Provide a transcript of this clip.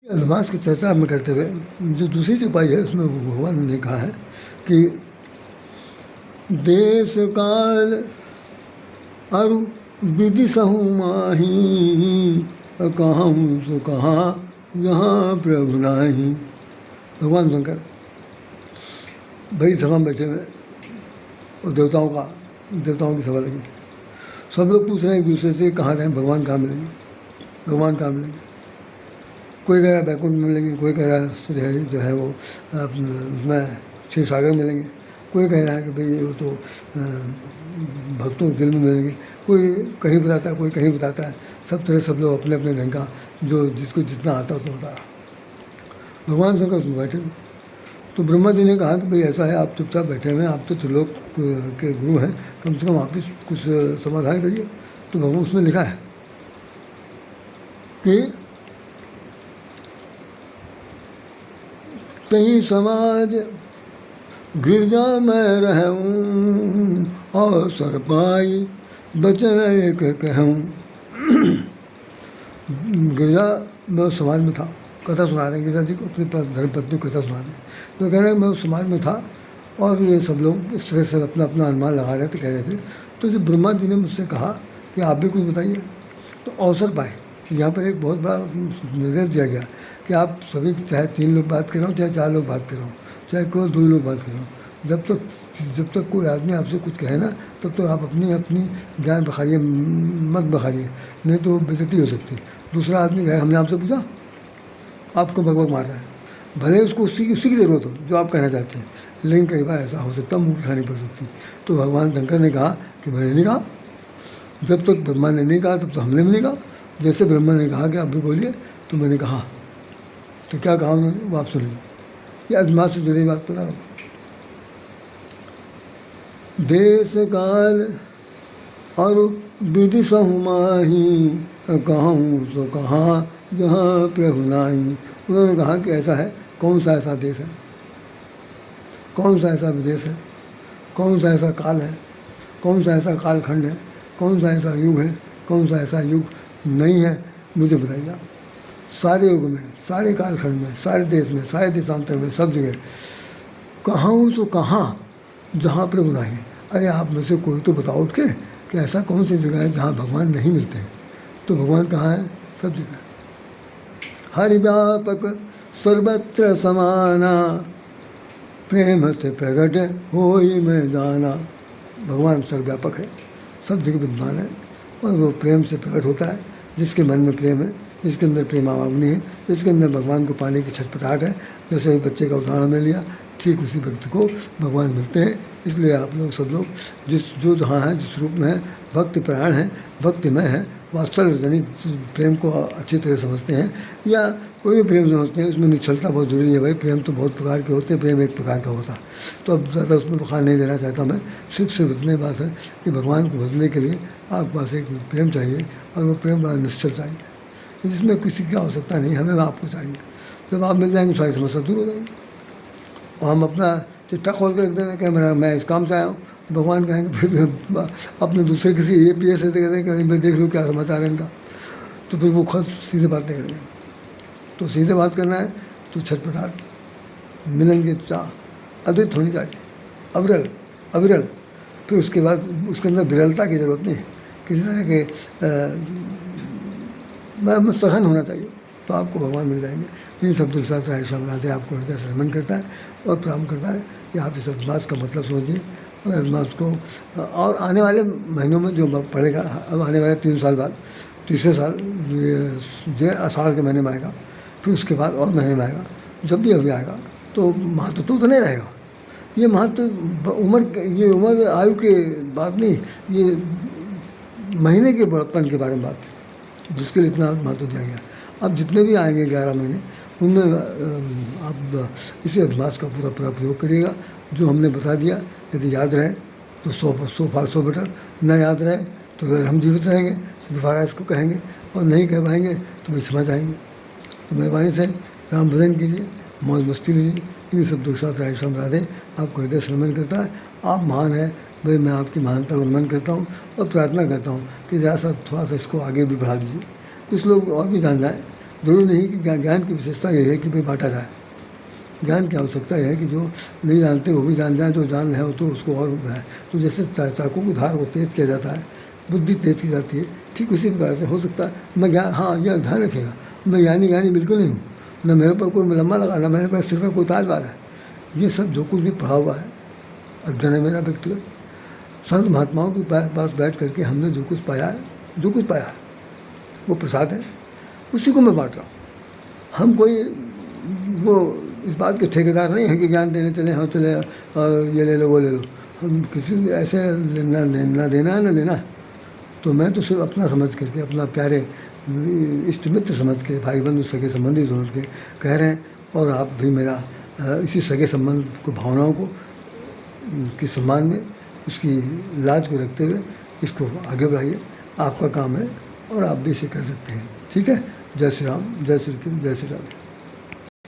अदमास की चर्चा में करते हुए जो दूसरी चौपाई है उसमें भगवान ने कहा है कि देश काल अरु विधि सहु माही कहाँ तो कहाँ यहाँ प्रभु नाही। भगवान शंकर बड़ी सभा में बैठे हुए और देवताओं की सभा लगी। सब लोग पूछ रहे हैं एक दूसरे से कहाँ रहें, भगवान कहाँ मिलेंगे, भगवान कहाँ मिलेंगे। कोई कह रहा है बैकुंठ में मिलेंगे, कोई कह रहा है श्रीहरि जो है वो उसमें क्षीर सागर मिलेंगे, कोई कह रहा है कि भाई वो तो भक्तों के दिल में मिलेंगे, कोई कहीं बताता है कोई कहीं बताता है। सब तरह सब लोग अपने अपने ढंग का जो जिसको जितना आता है तो बता रहा। भगवान शंकर उसमें बैठे थे तो ब्रह्मा जी ने कहा कि भाई ऐसा है, आप चुपचाप बैठे हुए हैं, आप तो त्रिलोक के गुरु हैं, कम से कम आप ही कुछ समाधान करिए। तो भगवान उसमें लिखा है कि कहीं समाज गिरजा में रहूं और सर पाई बचन एक कहूँ। गिरजा में उस समाज में था, कथा सुना रहे गिरजा जी को, अपनी धर्मपत्नी को कथा सुना रहे। तो कह रहे हैं मैं उस समाज में था और ये सब लोग इस तरह से अपना अपना अनुमान लगा रहे थे, कह रहे थे। तो जब ब्रह्मा जी ने मुझसे कहा कि आप भी कुछ बताइए, तो अवसर पाए। यहाँ पर एक बहुत बड़ा निर्देश दिया गया कि आप सभी, चाहे 3 लोग बात कर रहे हो, चाहे 4 लोग बात कर रहे हो, चाहे केवल 2 लोग बात कर रहे हो, जब तक कोई आदमी आपसे कुछ कहे ना, तब तक आप अपनी ज्ञान बखाइए, मत बखाइए, नहीं तो बेइज्जती हो सकती। दूसरा आदमी कहे हमने आपसे पूछा, आपको बकबक मार रहा है, भले उसको उसी की ज़रूरत हो जो आप कहना चाहते हैं, लेकिन कई बार ऐसा हो सकता है, मुँह की खानी पड़ सकती। तो भगवान शंकर ने कहा कि मैंने नहीं कहा, जब तक ब्रह्मा ने नहीं कहा तब तो हमने भी नहीं कहा। जैसे ब्रह्मा ने कहा कि आप भी बोलिए, तो मैंने कहा। तो क्या कहा उन्होंने वो आप सुनिए। ये अदमास से जुड़ी बात बता रहा हूँ। देश काल और विधि सहु माही कहूँ तो कहाँ जहाँ प्रभु नाही। उन्होंने कहा कि ऐसा है, कौन सा ऐसा देश है, कौन सा ऐसा विदेश है, कौन सा ऐसा काल है, कौन सा ऐसा कालखंड है, कौन सा ऐसा युग है, कौन सा ऐसा युग नहीं है, मुझे बताइए आप। सारे युग में, सारे कालखंड में, सारे देश में, सारे देशांतर में, सब जगह कहाँ तो कहाँ जहाँ प्रभु नाही। अरे आप में से कोई तो बताओ उठ के कि ऐसा कौन सी जगह है जहाँ भगवान नहीं मिलते हैं। तो भगवान कहाँ है, सब जगह। हरि व्यापक सर्वत्र समाना प्रेम से प्रकट होई मैं जाना। भगवान सर्वव्यापक है, सब जगह विद्यमान है और वो प्रेम से प्रकट होता है। जिसके मन में प्रेम है, जिसके अंदर प्रेमाग्नि है, जिसके अंदर भगवान को पाने की छटपटाहट है, जैसे बच्चे का उदाहरण में लिया, ठीक उसी व्यक्ति को भगवान मिलते हैं। इसलिए आप लोग सब लोग जो जहाँ हैं, जिस रूप में हैं, भक्ति परायण हैं, भक्तिमय हैं, वात्सल्य जनित प्रेम को अच्छी तरह समझते हैं, या कोई भी प्रेम समझते हैं, उसमें निश्चलता बहुत जरूरी है। भाई प्रेम तो बहुत प्रकार के होते हैं, प्रेम एक प्रकार का होता है। तो अब ज़्यादा उसमें बखान नहीं देना चाहता मैं, सिर्फ इतनी बात है कि भगवान को भजने के लिए आपके पास एक प्रेम चाहिए और वो प्रेम बड़ा निश्चल चाहिए, जिसमें किसी की आवश्यकता नहीं, हमें आपको चाहिए। जब आप मिल जाएंगे सारी समस्या दूर हो जाएगी। और हम अपना चिट्ठा खोल कर रख देंगे कि मैं इस काम से आया हूँ, तो भगवान कहेंगे फिर अपने दूसरे किसी APS से कहते हैं कि मैं देख लूँ क्या समाचार है इनका, तो फिर वो खुद सीधे बात नहीं करेंगे। तो सीधे बात करना है तो छटपटाहट, मिलन की चाह अद्वित होनी चाहिए, अविरल। फिर उसके बाद उसके अंदर विरलता की ज़रूरत नहीं है, किसी तरह के सघन होना चाहिए, तो आपको भगवान मिल जाएंगे। इन शब्दों के साथ राधेश्याम राधे आपको हृदय से नमन करता है और प्रणाम करता है कि आप इस अदमास का मतलब समझिए और अदमास को। और आने वाले महीनों में जो पड़ेगा, अब आने वाले 3 साल बाद, तीसरे साल ये आषाढ़ के महीने में आएगा, फिर उसके बाद और महीने में आएगा। जब भी अभी आएगा तो महत्व तो नहीं रहेगा। ये महत्व ये उम्र आयु के बात नहीं, ये महीने के बड़प्पन के बारे में बात है, जिसके लिए इतना महत्व दिया गया। अब जितने भी आएंगे 11 महीने, उनमें आप इसी अदमास का पूरा प्रयोग करिएगा जो हमने बता दिया। यदि याद रहे तो 100 बेटर, न याद रहे तो अगर हम जीवित रहेंगे तो दोबारा इसको कहेंगे, और नहीं कह पाएंगे तो भी समझ आएंगे। तो मेहरबानी से राम भजन कीजिए, मौज मस्ती लीजिए। इन शब्दों के साथ राधेश्याम राधे आपको हृदय से नमन करता है। आप महान हैं भाई, मैं आपकी महानता को नमन करता हूँ और प्रार्थना करता हूँ कि जरा सा थोड़ा सा इसको आगे भी बढ़ा दीजिए, कुछ लोग और भी जान जाएँ जरूरी नहीं कि ज्ञान की विशेषता यह है कि भाई बांटा जाए। ज्ञान की आवश्यकता यह है कि जो नहीं जानते वो भी जान जाए, जो जान रहे हो तो उसको और है। तो जैसे चाकू की धार को तेज किया जाता है, बुद्धि तेज की जाती है, ठीक उसी प्रकार से हो सकता है मैं ज्ञान, हाँ यह ध्यान रखिएगा, मैं ज्ञानी बिल्कुल नहीं हूँ, न मेरे पर कोई लम्बा लगा, न मेरे पास सिर पर कोई ताजबाज है। ये सब जो कुछ भी पढ़ा हुआ है अध्ययन है मेरा व्यक्तिगत। संत महात्माओं के पास बैठ करके हमने जो कुछ पाया है वो प्रसाद है, उसी को मैं बांट रहा हूँ। हम कोई वो इस बात के ठेकेदार नहीं है कि ज्ञान देने चले हाँ चले और ये ले लो वो ले लो। हम किसी ऐसे ना देना है ना लेना है। तो मैं तो सिर्फ अपना समझ करके, अपना प्यारे इष्ट मित्र समझ के, भाई बंधु सगे संबंधी समझ के कह रहे हैं। और आप भी मेरा इसी सगे संबंध को, भावनाओं को के सम्मान में, उसकी लाज को रखते हुए इसको आगे बढ़ाइए। आपका काम है और आप भी इसे कर सकते हैं। ठीक है। जय श्री राम, जय श्री कृष्ण, जय श्री राम।